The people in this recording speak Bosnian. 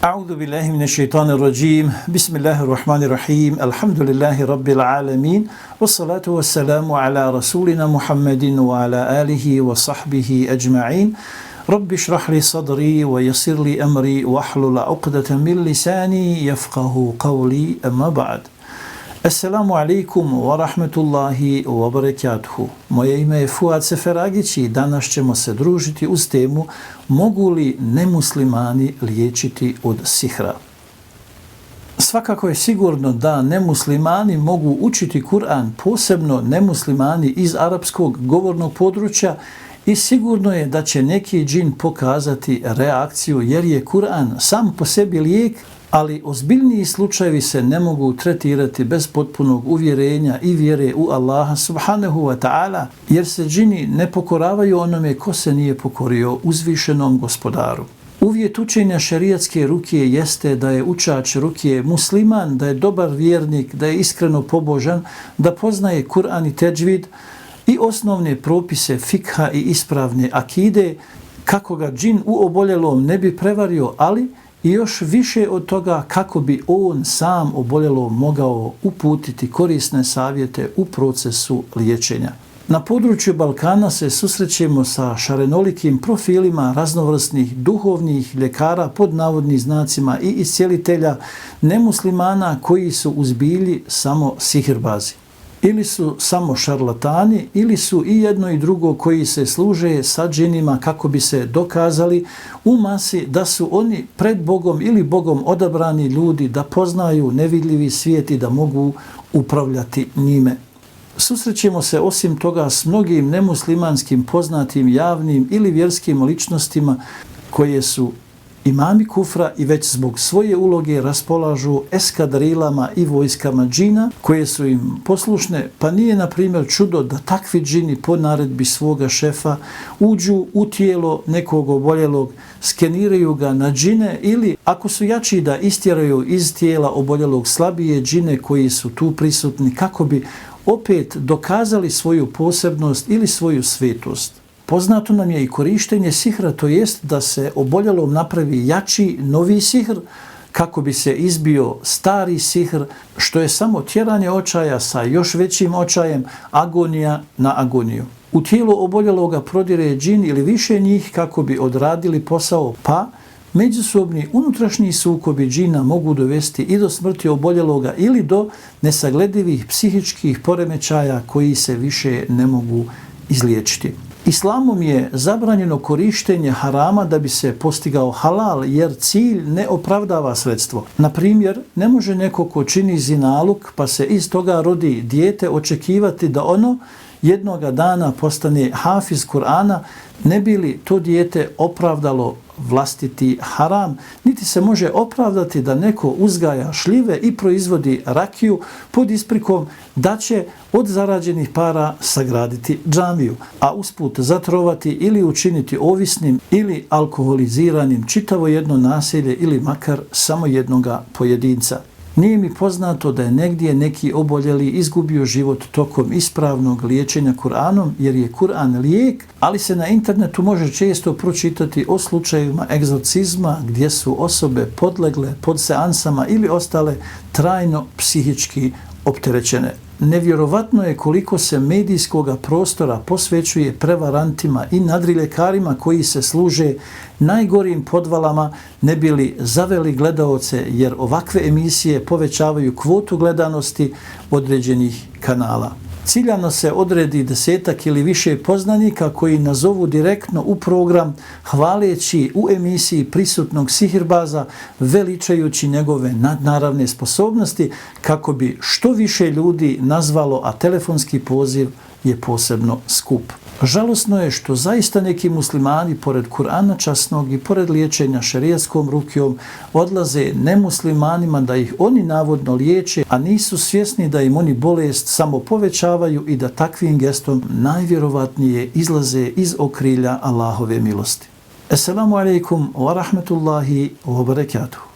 A'udhu billahi minash shaitanir rajim. Bismillahirrahmanirrahim. Alhamdulillahi rabbil alamin. Wassalatu wassalamu ala rasulina Muhammadin wa ala alihi wa sahbihi ajma'in. Rabbi shrah li sadri wa yassir li amri wahlul 'uqdatan min lisani yafqahu qawli, amma ba'd. Assalamu alaikum wa rahmetullahi wa barakatuhu. Moje ime je Fuad Seferagić i danas ćemo se družiti uz temu mogu li nemuslimani liječiti od sihra. Svakako je sigurno da nemuslimani mogu učiti Kur'an, posebno nemuslimani iz arapskog govornog područja, i sigurno je da će neki džin pokazati reakciju jer je Kur'an sam po sebi lijek, ali ozbiljniji slučajevi se ne mogu tretirati bez potpunog uvjerenja i vjere u Allaha subhanahu wa ta'ala, jer se džini ne pokoravaju onome ko se nije pokorio uzvišenom gospodaru. Uvjet učenja šerijatske rukije jeste da je učač rukije musliman, da je dobar vjernik, da je iskreno pobožan, da poznaje Kur'an i teđvid i osnovne propise fikha i ispravne akide, kako ga džin u oboljelom ne bi prevario, ali i još više od toga kako bi on sam oboljelom mogao uputiti korisne savjete u procesu liječenja. Na području Balkana se susrećemo sa šarenolikim profilima raznovrsnih duhovnih ljekara pod navodnim znacima i iscijelitelja nemuslimana koji su u zbilji samo sihirbazi. Ili su samo šarlatani, ili su i jedno i drugo koji se služe sa džinima kako bi se dokazali u masi da su oni pred Bogom ili Bogom odabrani ljudi, da poznaju nevidljivi svijet i da mogu upravljati njime. Susrećemo se osim toga s mnogim nemuslimanskim poznatim javnim ili vjerskim ličnostima koje su imami kufra i već zbog svoje uloge raspolažu eskadrilama i vojskama džina koje su im poslušne, pa nije na primjer čudo da takvi džini po naredbi svoga šefa uđu u tijelo nekog oboljelog, skeniraju ga na džine ili ako su jači da istjeraju iz tijela oboljelog slabije džine koji su tu prisutni kako bi opet dokazali svoju posebnost ili svoju svetost. Poznato nam je i korištenje sihra, to jest da se oboljelom napravi jači, novi sihr kako bi se izbio stari sihr, što je samo tjeranje očaja sa još većim očajem, agonija na agoniju. U tijelo oboljeloga prodire džin ili više njih kako bi odradili posao, pa međusobni unutrašnji sukobi džina mogu dovesti i do smrti oboljeloga ili do nesagledivih psihičkih poremećaja koji se više ne mogu izliječiti. Islamom je zabranjeno korištenje harama da bi se postigao halal, jer cilj ne opravdava sredstvo. Na primjer, ne može neko ko čini zinaluk pa se iz toga rodi dijete očekivati da ono jednoga dana postane hafiz Kur'ana, ne bi li to dijete opravdalo vlastiti haram, niti se može opravdati da neko uzgaja šljive i proizvodi rakiju pod isprikom da će od zarađenih para sagraditi džamiju, a usput zatrovati ili učiniti ovisnim ili alkoholiziranim čitavo jedno naselje ili makar samo jednoga pojedinca. Nije mi poznato da je negdje neki oboljeli izgubio život tokom ispravnog liječenja Kur'anom, jer je Kur'an lijek, ali se na internetu može često pročitati o slučajevima egzorcizma gdje su osobe podlegle pod seansama ili ostale trajno psihički opterećene. Nevjerovatno je koliko se medijskog prostora posvećuje prevarantima i nadriljekarima koji se služe najgorim podvalama ne bi li zaveli gledaoce, jer ovakve emisije povećavaju kvotu gledanosti određenih kanala. Ciljano se odredi 10 ili više poznanika koji nazovu direktno u program hvaleći u emisiji prisutnog sihirbaza, veličajući njegove nadnaravne sposobnosti kako bi što više ljudi nazvalo, a telefonski poziv je posebno skup. Žalosno je što zaista neki muslimani pored Kur'ana časnog i pored liječenja šerijatskom rukijom odlaze nemuslimanima da ih oni navodno liječe, a nisu svjesni da im oni bolest samo povećavaju i da takvim gestom najvjerovatnije izlaze iz okrilja Allahove milosti. Assalamu alaikum wa rahmetullahi wa barakatuh.